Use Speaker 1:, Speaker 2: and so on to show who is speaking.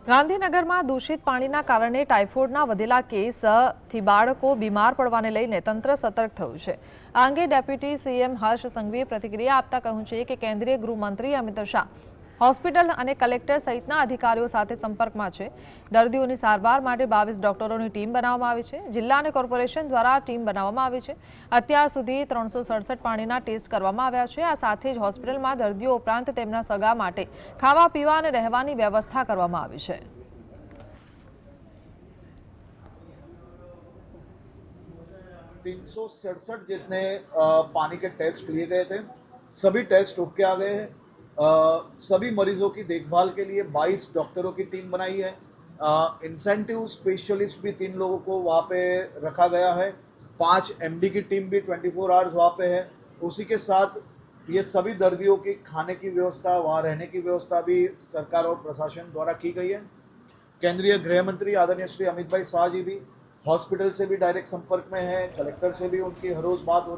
Speaker 1: ગાંધીનગરમાં દૂષિત પાણીના કારણે ટાઇફોઇડના વધેલા કેસથી બાળકો બીમાર પડવાને લઈને તંત્ર સતર્ક થયું છે। આ અંગે ડેપ્યુટી સીએમ હર્ષ સંઘવીએ પ્રતિક્રિયા આપતા કહ્યું છે કે કેન્દ્રીય ગૃહમંત્રી અમિત શાહ હોસ્પિટલ અને કલેક્ટર સહિતના અધિકારીઓ સાથે સંપર્કમાં છે। દર્દીઓની સારવાર માટે 22 ડોક્ટરોની ટીમ બનાવવામાં આવી છે। જિલ્લા અને કોર્પોરેશન દ્વારા ટીમ બનાવવામાં આવી છે। અત્યાર સુધી 367 પાણીના ટેસ્ટ કરવામાં આવ્યા છે। આ સાથે જ હોસ્પિટલમાં દર્દીઓ ઉપરાંત તેમના સગા માટે ખાવા પીવા અને રહેવાની વ્યવસ્થા કરવામાં આવી છે।
Speaker 2: 367 जितने पानी के टेस्ट लिए गए थे, सभी टेस्ट ओके आ गए हैं। सभी मरीजों की देखभाल के लिए 22 डॉक्टरों की टीम बनाई है। इंसेंटिव स्पेशलिस्ट भी 3 लोगों को वहाँ पे रखा गया है। 5 एमडी की टीम भी 24 आवर्स वहाँ पे है। उसी के साथ ये सभी दर्दियों की खाने की व्यवस्था, वहाँ रहने की व्यवस्था भी सरकार और प्रशासन द्वारा की गई है। केंद्रीय गृह मंत्री आदरणीय श्री अमित भाई शाह जी भी हॉस्पिटल से भी डायरेक्ट संपर्क में है। कलेक्टर से भी उनकी हर रोज बात हो